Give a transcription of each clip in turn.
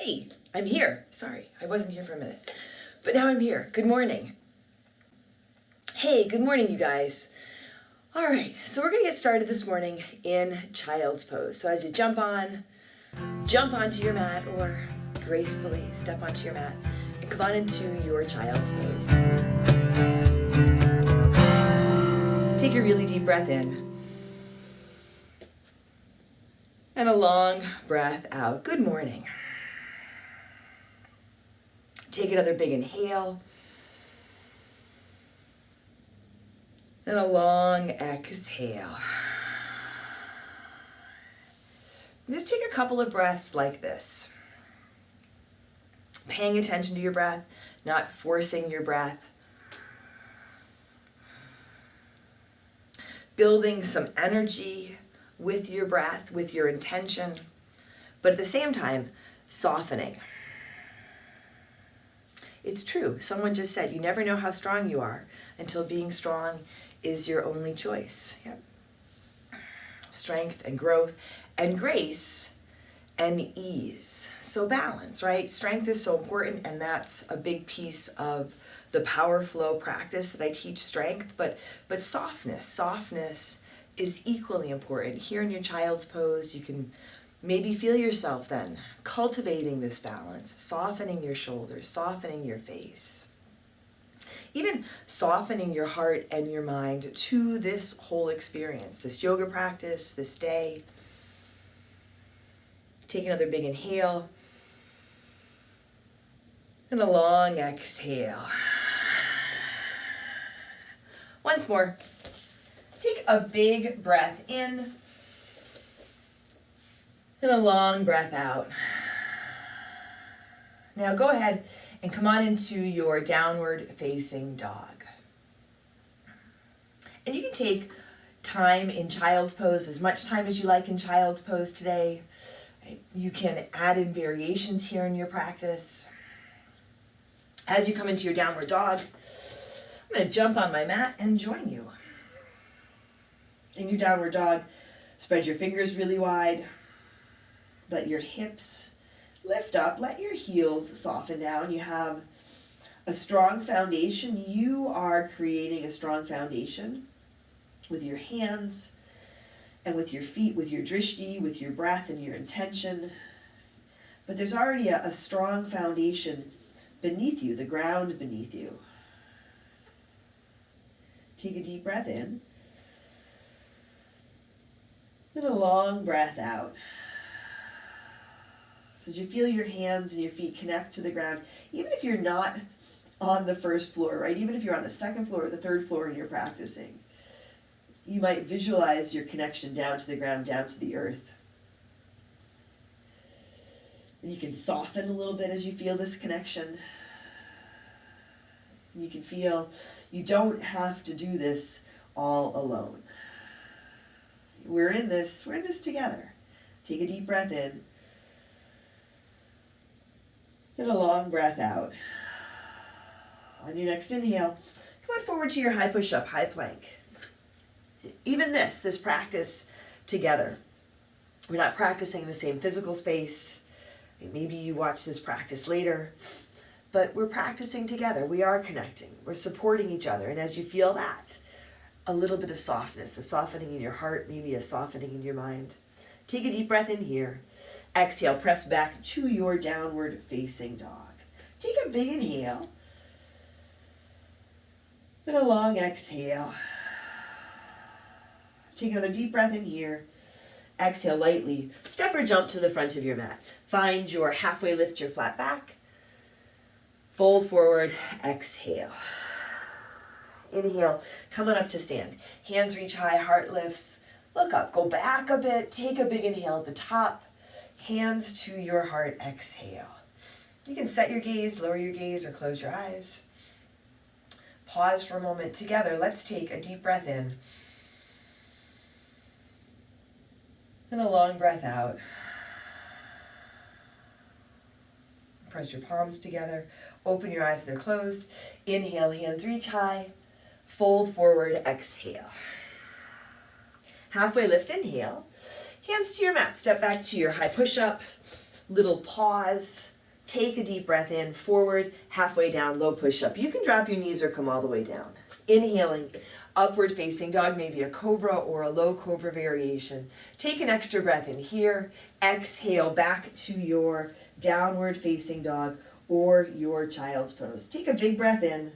Hey, I'm here. Sorry, I wasn't here for a minute, but now I'm here. Good morning. Hey, good morning, you guys. All right, so we're gonna get started this morning in child's pose. So as you jump onto your mat or gracefully step onto your mat and come on into your child's pose. Take a really deep breath in and a long breath out. Good morning. Take another big inhale and a long exhale. Just take a couple of breaths like this. Paying attention to your breath, not forcing your breath. Building some energy with your breath, with your intention, but at the same time, softening. It's true. Someone just said, you never know how strong you are until being strong is your only choice. Yep. Strength and growth and grace and ease. So balance, right? Strength is so important, and that's a big piece of the power flow practice that I teach strength, but softness is equally important. Here in your child's pose, you can maybe feel yourself then cultivating this balance, softening your shoulders, softening your face. Even softening your heart and your mind to this whole experience, this yoga practice, this day. Take another big inhale and a long exhale. Once more, take a big breath in and a long breath out. Now go ahead and come on into your downward facing dog. And you can take time in child's pose, as much time as you like in child's pose today. You can add in variations here in your practice. As you come into your downward dog, I'm going to jump on my mat and join you. In your downward dog, spread your fingers really wide. Let your hips lift up. Let your heels soften down. You have a strong foundation. You are creating a strong foundation with your hands and with your feet, with your drishti, with your breath and your intention. But there's already a strong foundation beneath you, the ground beneath you. Take a deep breath in and a long breath out. So as you feel your hands and your feet connect to the ground, even if you're not on the first floor, right? Even if you're on the second floor or the third floor and you're practicing, you might visualize your connection down to the ground, down to the earth. And you can soften a little bit as you feel this connection. You can feel you don't have to do this all alone. We're in this together. Take a deep breath in and a long breath out. On your next inhale, come on forward to your high push-up, high plank. Even this practice together. We're not practicing in the same physical space. Maybe you watch this practice later, but we're practicing together. We are connecting. We're supporting each other. And as you feel that, a little bit of softness, a softening in your heart, maybe a softening in your mind. Take a deep breath in here. Exhale, press back to your downward facing dog. Take a big inhale and a long exhale. Take another deep breath in here. Exhale lightly. Step or jump to the front of your mat. Find your halfway lift, your flat back. Fold forward, exhale. Inhale, come on up to stand. Hands reach high, heart lifts. Look up, go back a bit. Take a big inhale at the top. Hands to your heart, exhale. You can set your gaze, lower your gaze, or close your eyes. Pause for a moment together. Let's take a deep breath in and a long breath out. Press your palms together. Open your eyes if they're closed. Inhale, hands reach high. Fold forward, exhale. Halfway lift, inhale. Hands to your mat. Step back to your high push-up. Little pause. Take a deep breath in, forward, halfway down, low push-up. You can drop your knees or come all the way down. Inhaling, upward facing dog, maybe a cobra or a low cobra variation. Take an extra breath in here. Exhale back to your downward facing dog or your child's pose. Take a big breath in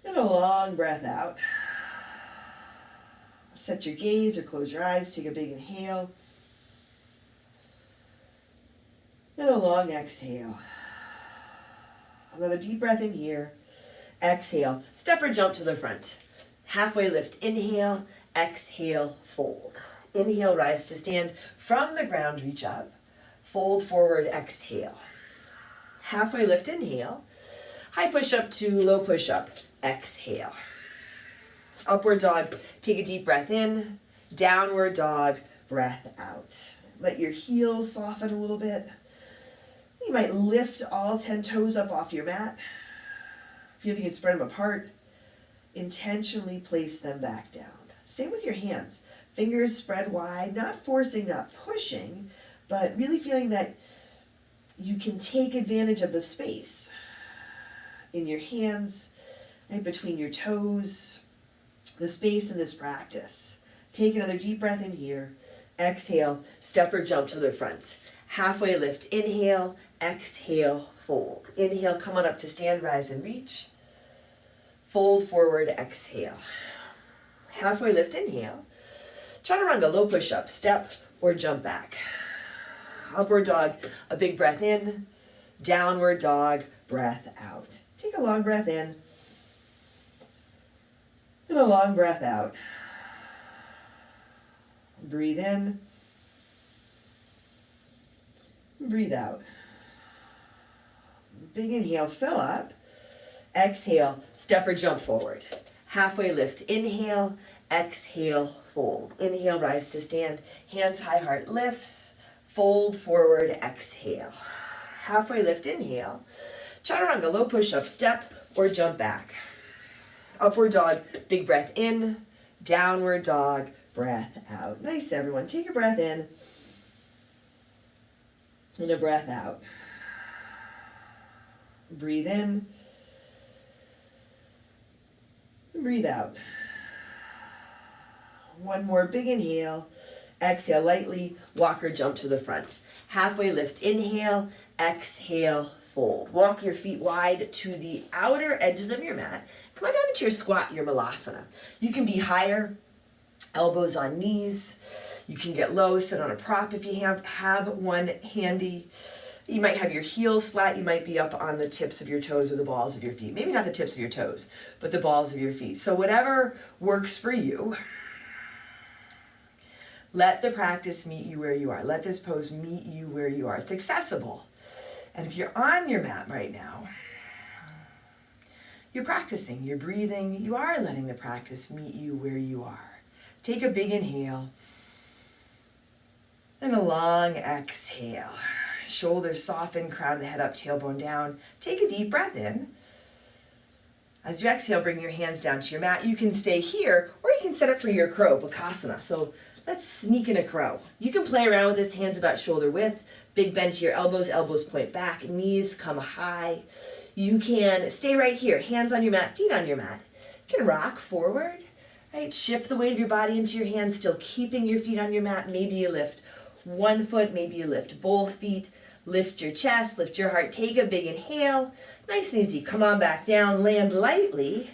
and a long breath out. Set your gaze or close your eyes. Take a big inhale and a long exhale. Another deep breath in here. Exhale. Step or jump to the front. Halfway lift. Inhale. Exhale. Fold. Inhale. Rise to stand. From the ground, reach up. Fold forward. Exhale. Halfway lift. Inhale. High push up to low push up. Exhale. Upward dog. Take a deep breath in. Downward dog. Breath out. Let your heels soften a little bit. You might lift all 10 toes up off your mat. If you can spread them apart, intentionally place them back down. Same with your hands. Fingers spread wide, not forcing, not pushing, but really feeling that you can take advantage of the space in your hands, right between your toes, the space in this practice. Take another deep breath in here. Exhale, step or jump to the front. Halfway lift, inhale, exhale, fold. Inhale, come on up to stand, rise and reach. Fold forward, exhale. Halfway lift, inhale. Chaturanga, low push-up, step or jump back. Upward dog, a big breath in. Downward dog, breath out. Take a long breath in. And a long breath out. Breathe in. Breathe out. Big inhale, fill up. Exhale, step or jump forward. Halfway lift, inhale, exhale, fold. Inhale, rise to stand. Hands high, heart lifts. Fold forward, exhale. Halfway lift, inhale. Chaturanga, low push-up, step or jump back. Upward dog, big breath in. Downward dog, breath out. Nice, everyone. Take a breath in. And a breath out. Breathe in. And breathe out. One more big inhale. Exhale lightly. Walk or jump to the front. Halfway lift. Inhale. Exhale. Fold. Walk your feet wide to the outer edges of your mat. Come on down into your squat, your malasana. You can be higher. Elbows on knees. You can get low, sit on a prop if you have one handy. You might have your heels flat. You might be up on the tips of your toes or the balls of your feet. Maybe not the tips of your toes, but the balls of your feet. So whatever works for you, let the practice meet you where you are. Let this pose meet you where you are. It's accessible. And if you're on your mat right now, you're practicing, you're breathing, you are letting the practice meet you where you are. Take a big inhale. And a long exhale. Shoulders soften, crown of the head up, tailbone down. Take a deep breath in. As you exhale, bring your hands down to your mat. You can stay here, or you can set up for your crow, Bakasana. So let's sneak in a crow. You can play around with this, hands about shoulder width. Big bend to your elbows, elbows point back, knees come high. You can stay right here, hands on your mat, feet on your mat. You can rock forward, right? Shift the weight of your body into your hands, still keeping your feet on your mat. Maybe you lift one foot, maybe you lift both feet. Lift your chest, lift your heart. Take a big inhale. Nice and easy. Come on back down. Land lightly.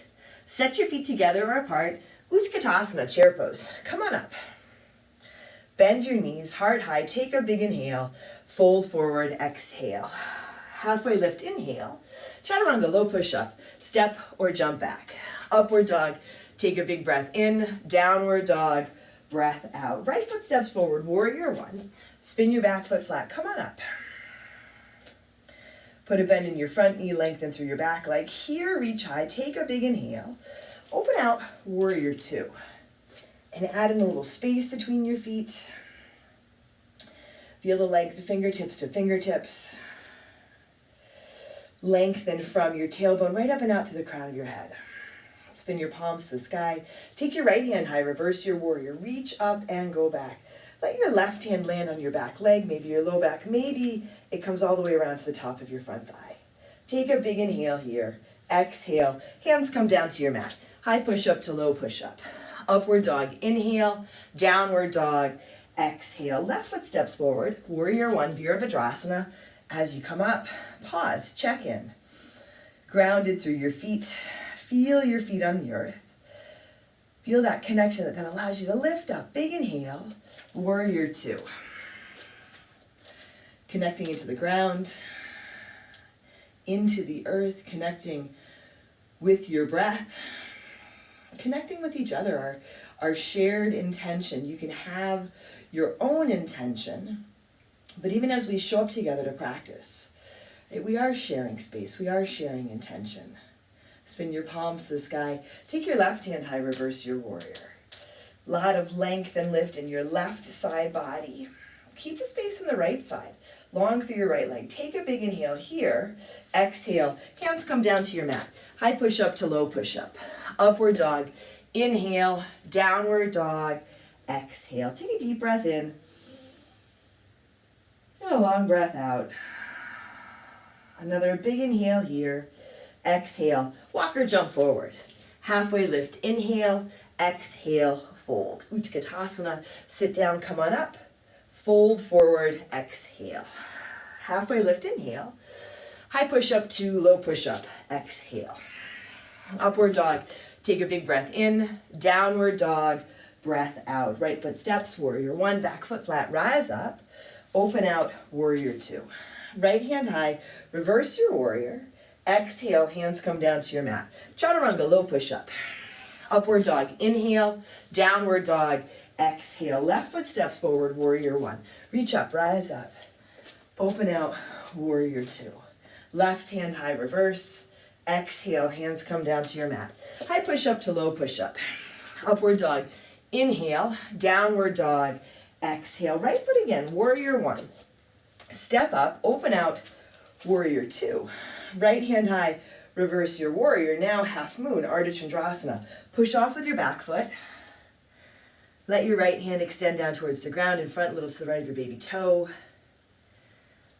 Set your feet together or apart. Utkatasana, chair pose. Come on up. Bend your knees, heart high. Take a big inhale. Fold forward. Exhale. Halfway lift. Inhale. Chaturanga, low push-up. Step or jump back. Upward dog. Take a big breath in. Downward dog. Breath out. Right foot steps forward. Warrior one. Spin your back foot flat. Come on up. Put a bend in your front knee, lengthen through your back leg. Here, reach high. Take a big inhale. Open out, warrior two. And add in a little space between your feet. Feel the length, the fingertips to fingertips. Lengthen from your tailbone right up and out to the crown of your head. Spin your palms to the sky. Take your right hand high, reverse your warrior. Reach up and go back. Let your left hand land on your back leg, maybe your low back, maybe it comes all the way around to the top of your front thigh. Take a big inhale here. Exhale, hands come down to your mat. High push-up to low push-up. Upward dog, inhale, downward dog, exhale. Left foot steps forward, warrior one, Virabhadrasana. As you come up, pause, check in. Grounded through your feet. Feel your feet on the earth. Feel that connection that then allows you to lift up. Big inhale, warrior two. Connecting into the ground, into the earth, connecting with your breath, connecting with each other, our shared intention. You can have your own intention, but even as we show up together to practice, right, we are sharing space, we are sharing intention. Spin your palms to the sky. Take your left hand high, reverse your warrior. A lot of length and lift in your left side body. Keep the space on the right side. Long through your right leg. Take a big inhale here. Exhale. Hands come down to your mat. High push up to low push up. Upward dog. Inhale. Downward dog. Exhale. Take a deep breath in. And a long breath out. Another big inhale here. Exhale. Walk or jump forward. Halfway lift. Inhale. Exhale. Fold. Utkatasana. Sit down. Come on up. Fold forward. Exhale. Halfway lift. Inhale. High push up to low push up. Exhale. Upward dog. Take a big breath in. Downward dog. Breath out. Right foot steps. Warrior one. Back foot flat. Rise up. Open out. Warrior two. Right hand high. Reverse your warrior. Exhale. Hands come down to your mat. Chaturanga. Low push up. Upward dog. Inhale. Downward dog. Exhale. Left foot steps forward. Warrior one. Reach up. Rise up. Open out. Warrior two. Left hand high. Reverse. Exhale. Hands come down to your mat. High push up to low push up. Upward dog. Inhale. Downward dog. Exhale. Right foot again. Warrior one. Step up. Open out. Warrior two. Right hand high. Reverse your warrior. Now half moon. Ardha Chandrasana. Push off with your back foot. Let your right hand extend down towards the ground in front, a little to the right of your baby toe.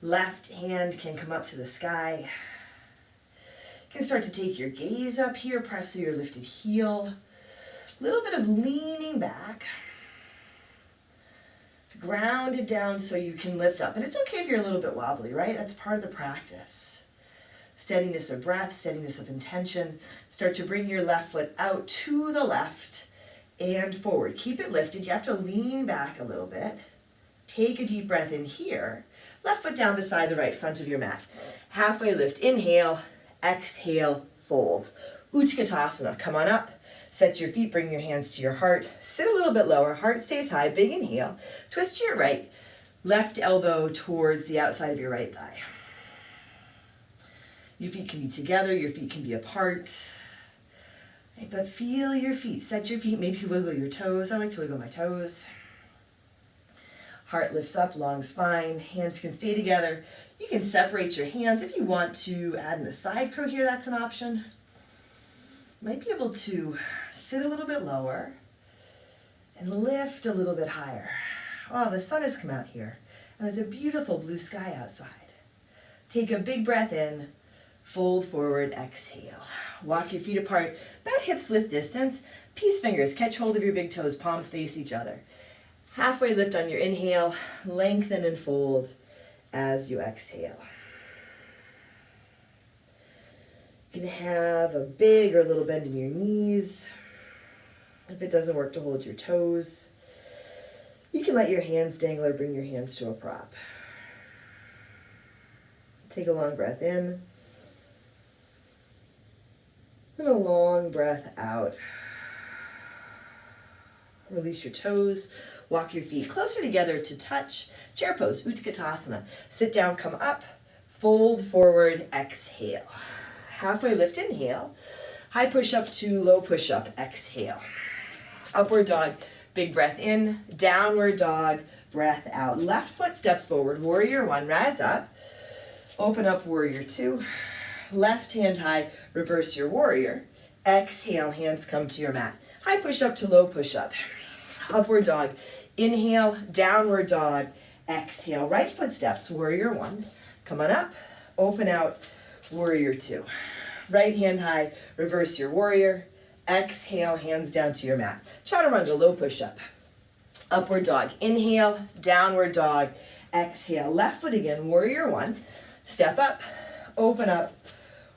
Left hand can come up to the sky. You can start to take your gaze up here, press through your lifted heel. A little bit of leaning back. Grounded down so you can lift up. And it's okay if you're a little bit wobbly, right? That's part of the practice. Steadiness of breath, steadiness of intention. Start to bring your left foot out to the left and forward. Keep it lifted. You have to lean back a little bit. Take a deep breath in here. Left foot down beside the right front of your mat. Halfway lift. Inhale. Exhale. Fold. Utkatasana. Come on up. Set your feet. Bring your hands to your heart. Sit a little bit lower. Heart stays high. Big inhale. Twist to your right. Left elbow towards the outside of your right thigh. Your feet can be together. Your feet can be apart. Right, but feel your feet. Set your feet. Maybe wiggle your toes. I like to wiggle my toes. Heart lifts up, long spine. Hands can stay together. You can separate your hands. If you want to add in a side crow here, that's an option. You might be able to sit a little bit lower and lift a little bit higher. Oh, the sun has come out here, and there's a beautiful blue sky outside. Take a big breath in. Fold forward, exhale. Walk your feet apart, about hips width distance. Peace fingers, catch hold of your big toes, palms face each other. Halfway lift on your inhale, lengthen and fold as you exhale. You can have a big or little bend in your knees. If it doesn't work to hold your toes, you can let your hands dangle or bring your hands to a prop. Take a long breath in. And a long breath out. Release your toes. Walk your feet closer together to touch. Chair pose, Utkatasana. Sit down, come up. Fold forward, exhale. Halfway lift, inhale. High push up to low push up, exhale. Upward dog, big breath in. Downward dog, breath out. Left foot steps forward, warrior one, rise up. Open up, warrior two. Left hand high, reverse your warrior. Exhale, hands come to your mat. High push up to low push up. Upward dog. Inhale, downward dog. Exhale, right foot steps, warrior one. Come on up, open out, warrior two. Right hand high, reverse your warrior. Exhale, hands down to your mat. Chaturanga, low push-up. Upward dog. Inhale, downward dog. Exhale, left foot again, warrior one. Step up, open up,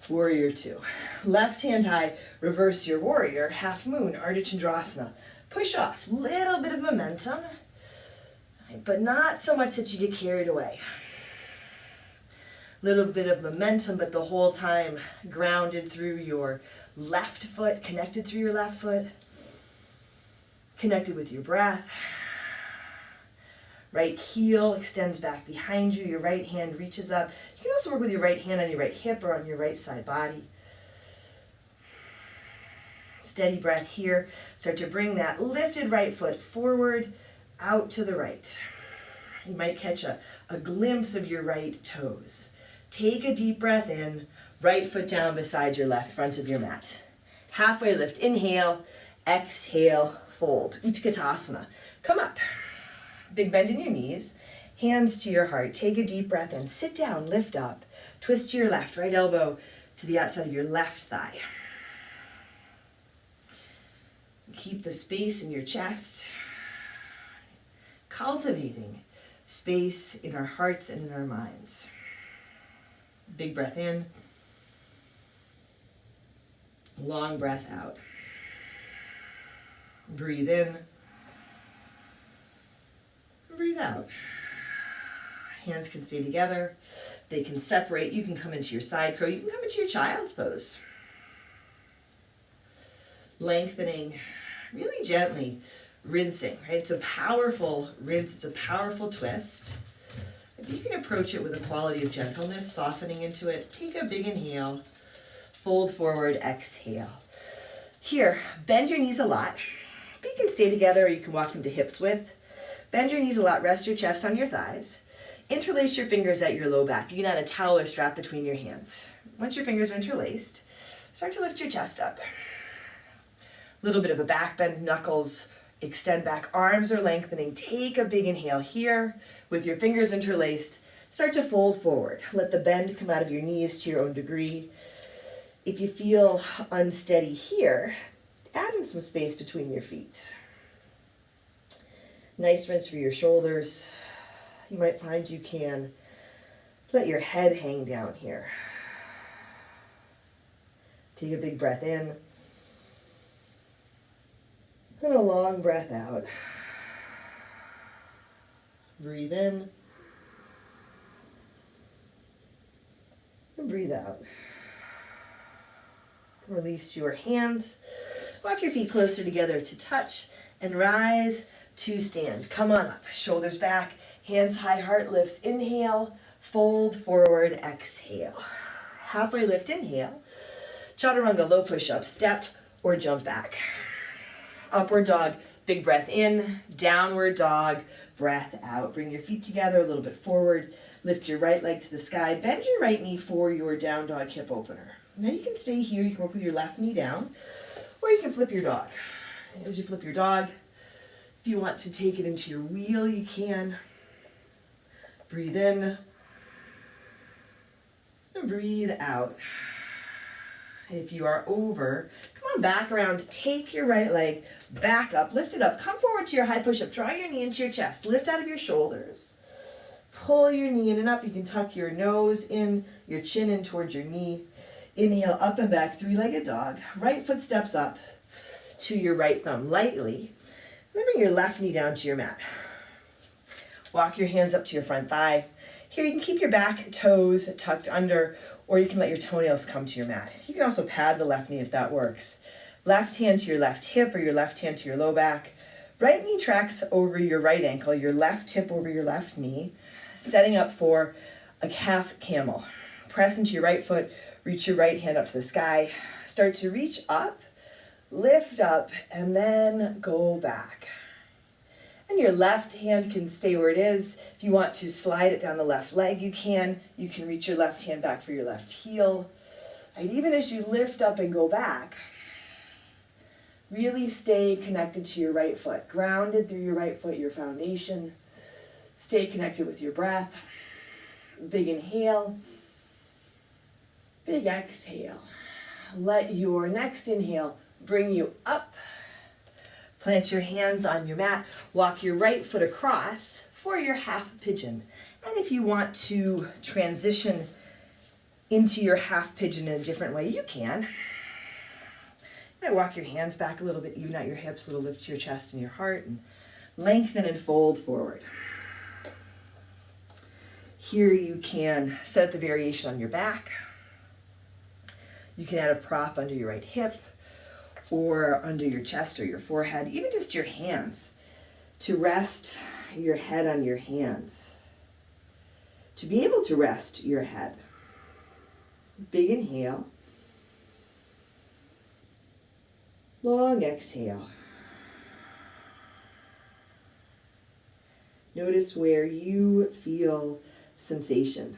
warrior two. Left hand high, reverse your warrior. Half moon, Ardha Chandrasana. Push off, little bit of momentum, but not so much that you get carried away. Little bit of momentum, but the whole time grounded through your left foot, connected through your left foot, connected with your breath. Right heel extends back behind you. Your right hand reaches up. You can also work with your right hand on your right hip or on your right side body. Steady breath here. Start to bring that lifted right foot forward, out to the right. You might catch a glimpse of your right toes. Take a deep breath in, right foot down beside your left front of your mat. Halfway lift, inhale, exhale, fold. Utkatasana. Come up. Big bend in your knees, hands to your heart. Take a deep breath in, sit down, lift up. Twist to your left, right elbow to the outside of your left thigh. Keep the space in your chest. Cultivating space in our hearts and in our minds. Big breath in. Long breath out. Breathe in. Breathe out. Hands can stay together. They can separate. You can come into your side crow. You can come into your child's pose. Lengthening really gently, rinsing, right? It's a powerful rinse. It's a powerful twist. If you can approach it with a quality of gentleness, softening into it, take a big inhale, fold forward, exhale. Here, bend your knees a lot. If you can stay together, or you can walk them to hips width. Bend your knees a lot, rest your chest on your thighs. Interlace your fingers at your low back. You can add a towel or strap between your hands. Once your fingers are interlaced, start to lift your chest up. A little bit of a back bend, knuckles extend back, arms are lengthening. Take a big inhale here. With your fingers interlaced, start to fold forward. Let the bend come out of your knees to your own degree. If you feel unsteady here, add in some space between your feet. Nice rinse for your shoulders. You might find you can let your head hang down here. Take a big breath in. And a long breath out. Breathe in. And breathe out. Release your hands. Walk your feet closer together to touch and rise to stand. Come on up. Shoulders back. Hands high, heart lifts. Inhale. Fold forward. Exhale. Halfway lift. Inhale. Chaturanga, low push-up. Step or jump back. Upward dog, big breath in, downward dog, breath out. Bring your feet together a little bit forward. Lift your right leg to the sky. Bend your right knee for your down dog hip opener. Now you can stay here. You can work with your left knee down, or you can flip your dog. As you flip your dog, if you want to take it into your wheel, you can. Breathe in and breathe out. If you are over, come on back around, take your right leg back up, lift it up, come forward to your high push-up, draw your knee into your chest, lift out of your shoulders, pull your knee in and up. You can tuck your nose in, your chin in towards your knee. Inhale, up and back, three-legged dog. Right foot steps up to your right thumb lightly. Then bring your left knee down to your mat. Walk your hands up to your front thigh. Here you can keep your back toes tucked under, or you can let your toenails come to your mat. You can also pad the left knee if that works. Left hand to your left hip or your left hand to your low back. Right knee tracks over your right ankle, your left hip over your left knee, setting up for a calf camel. Press into your right foot, reach your right hand up to the sky. Start to reach up, lift up, and then go back. And your left hand can stay where it is. If you want to slide it down the left leg, you can. You can reach your left hand back for your left heel. And even as you lift up and go back, Really stay connected to your right foot, grounded through your right foot, your foundation. Stay connected with your breath. Big inhale, big exhale. Let your next inhale bring you up. Plant your hands on your mat. Walk your right foot across for your half pigeon. And if you want to transition into your half pigeon in a different way, you can. You might walk your hands back a little bit, even out your hips, a little lift to your chest and your heart, and lengthen and fold forward. Here you can set the variation on your back. You can add a prop under your right hip or under your chest or your forehead, even just your hands, to rest your head on your hands, to be able to rest your head. Big inhale. Long exhale. Notice where you feel sensation.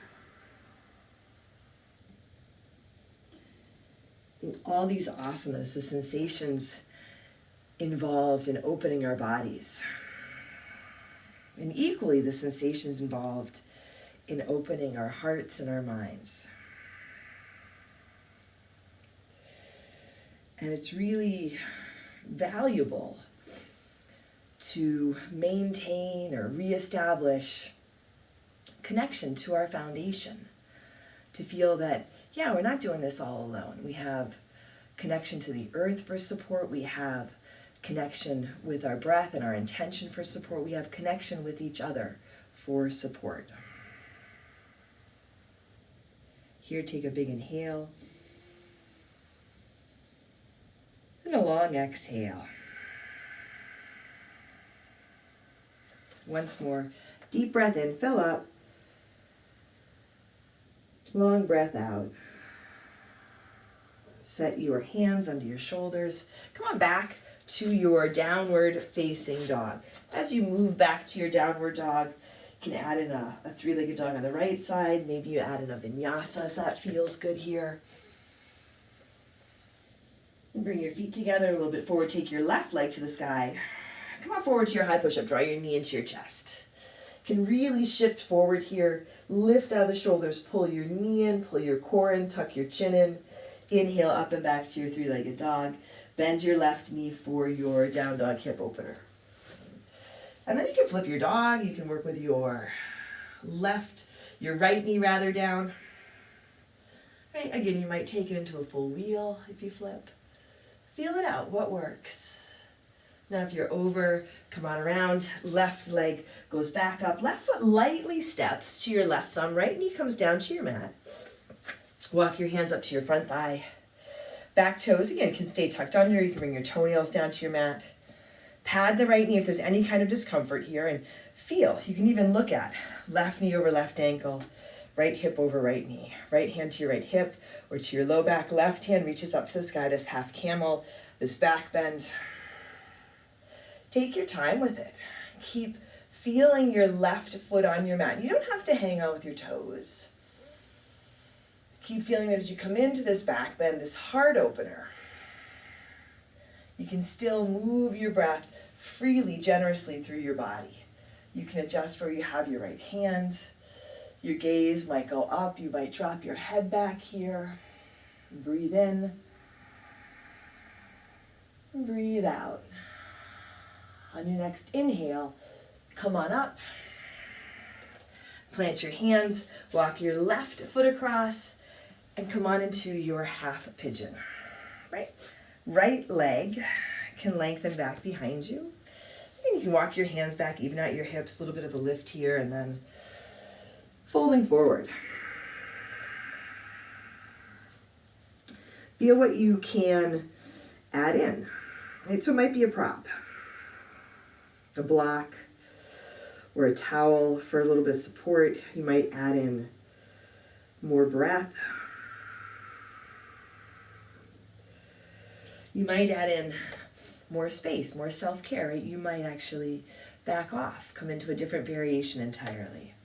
In all these asanas, the sensations involved in opening our bodies. And equally, the sensations involved in opening our hearts and our minds. And it's really valuable to maintain or reestablish connection to our foundation, to feel that, yeah, we're not doing this all alone. We have connection to the earth for support. We have connection with our breath and our intention for support. We have connection with each other for support. Here, take a big inhale. And a long exhale. Once more, deep breath in, fill up. Long breath out. Set your hands under your shoulders. Come on back to your downward facing dog. As you move back to your downward dog, you can add in a three-legged dog on the right side. Maybe you add in a vinyasa if that feels good here. And bring your feet together a little bit forward. Take your left leg to the sky. Come on forward to your high push-up. Draw your knee into your chest. You can really shift forward here. Lift out of the shoulders. Pull your knee in. Pull your core in. Tuck your chin in. Inhale up and back to your three-legged dog. Bend your left knee for your down dog hip opener. And then you can flip your dog. You can work with your right knee rather down. Right, again, you might take it into a full wheel if you flip. Feel it out, what works. Now if you're over, come on around, left leg goes back up, left foot lightly steps to your left thumb, right knee comes down to your mat. Walk your hands up to your front thigh. Back toes, again, can stay tucked under, you can bring your toenails down to your mat. Pad the right knee if there's any kind of discomfort here, and feel, you can even look at left knee over left ankle, right hip over right knee. Right hand to your right hip or to your low back. Left hand reaches up to the sky, this half camel, this back bend. Take your time with it. Keep feeling your left foot on your mat. You don't have to hang out with your toes. Keep feeling that as you come into this back bend, this heart opener, you can still move your breath freely, generously through your body. You can adjust where you have your right hand. Your gaze might go up. You might drop your head back here. Breathe in. Breathe out. On your next inhale, come on up. Plant your hands. Walk your left foot across. And come on into your half pigeon. Right leg can lengthen back behind you. And you can walk your hands back, even out your hips, a little bit of a lift here, and then folding forward. Feel what you can add in. Right? So it might be a prop, a block, or a towel for a little bit of support. You might add in more breath. You might add in more space, more self-care. Right? You might actually back off, come into a different variation entirely.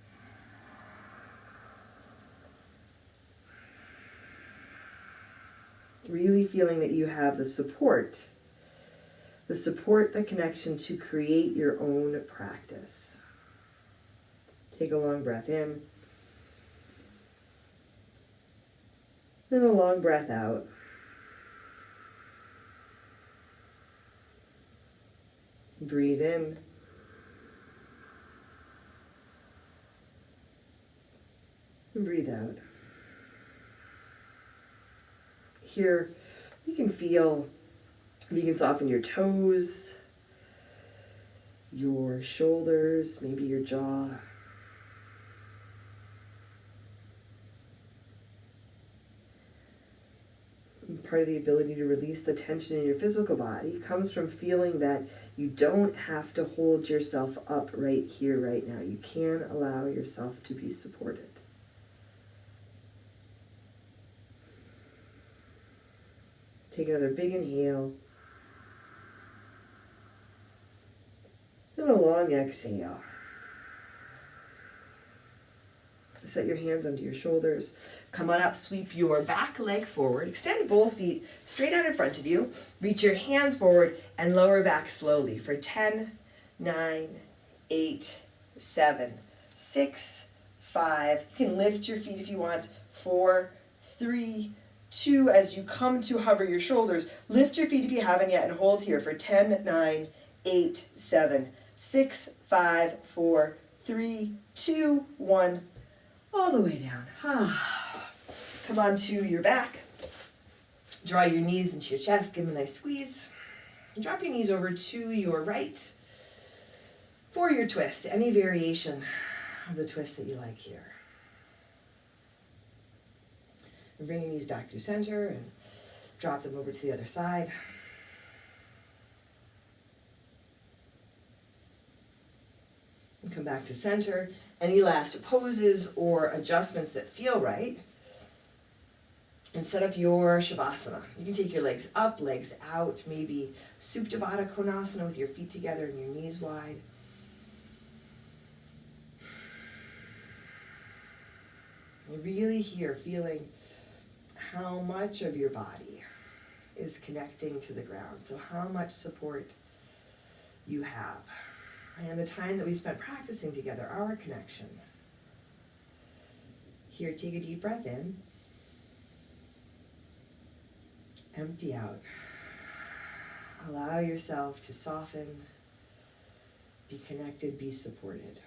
Really feeling that you have the support the support, the connection to create your own practice. Take a long breath in. And a long breath out. Breathe in. And breathe out. Here, you can feel, you can soften your toes, your shoulders, maybe your jaw. Part of the ability to release the tension in your physical body comes from feeling that you don't have to hold yourself up right here, right now. You can allow yourself to be supported. Take another big inhale. And a long exhale. Set your hands under your shoulders. Come on up, sweep your back leg forward. Extend both feet straight out in front of you. Reach your hands forward and lower back slowly for 10, 9, 8, 7, 6, 5. You can lift your feet if you want. 4, 3, 2. As you come to hover your shoulders, lift your feet if you haven't yet and hold here for 10, 9, 8, 7, 6, 5, 4, 3, 2, 1. All the way down. Come on to your back. Draw your knees into your chest. Give them a nice squeeze. Drop your knees over to your right for your twist. Any variation of the twist that you like here. And bring your knees back through center and drop them over to the other side. And come back to center. Any last poses or adjustments that feel right. And set up your Shavasana. You can take your legs up, legs out, maybe Supta Baddha Konasana with your feet together and your knees wide. And really here, feeling how much of your body is connecting to the ground. So how much support you have. And the time that we spent practicing together, our connection. Here, take a deep breath in. Empty out. Allow yourself to soften, be connected, be supported.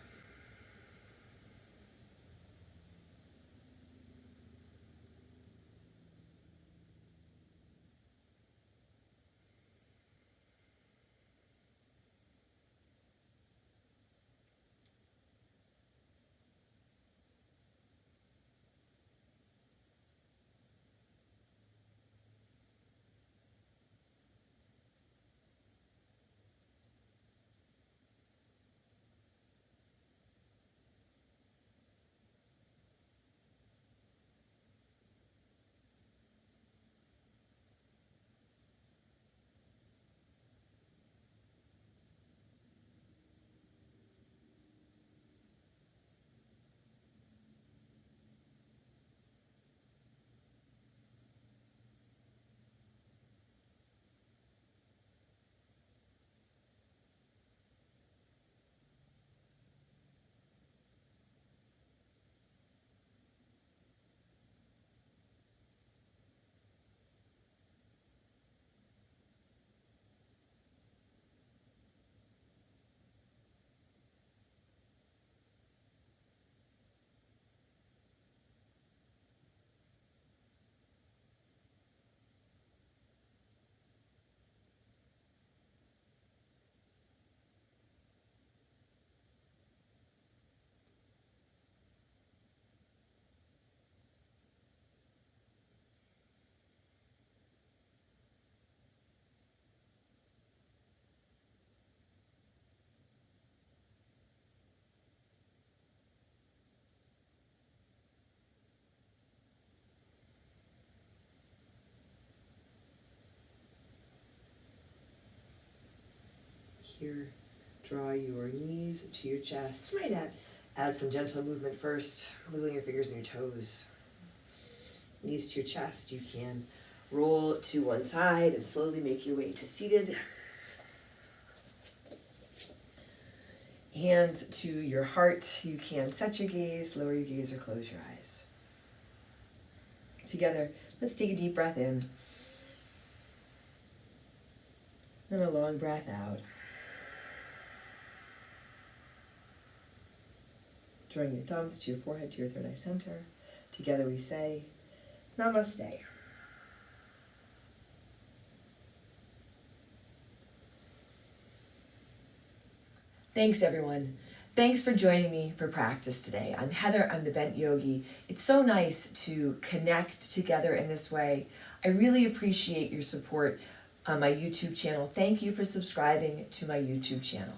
Here, draw your knees to your chest. You might add some gentle movement first, wiggling your fingers and your toes. Knees to your chest. You can roll to one side and slowly make your way to seated. Hands to your heart. You can set your gaze, lower your gaze, or close your eyes. Together, let's take a deep breath in. Then a long breath out. Drawing your thumbs to your forehead, to your third eye center. Together we say, Namaste. Thanks, everyone. Thanks for joining me for practice today. I'm Heather, I'm the Bent Yogi. It's so nice to connect together in this way. I really appreciate your support on my YouTube channel. Thank you for subscribing to my YouTube channel.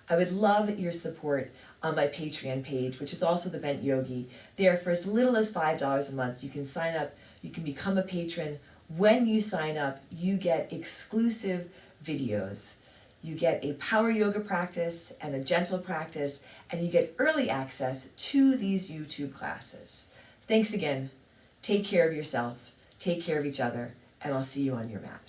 I would love your support on my Patreon page, which is also the Bent Yogi. There, for as little as $5 a month, you can sign up, you can become a patron. When you sign up, you get exclusive videos. You get a power yoga practice and a gentle practice, and you get early access to these YouTube classes. Thanks again. Take care of yourself, take care of each other, and I'll see you on your mat.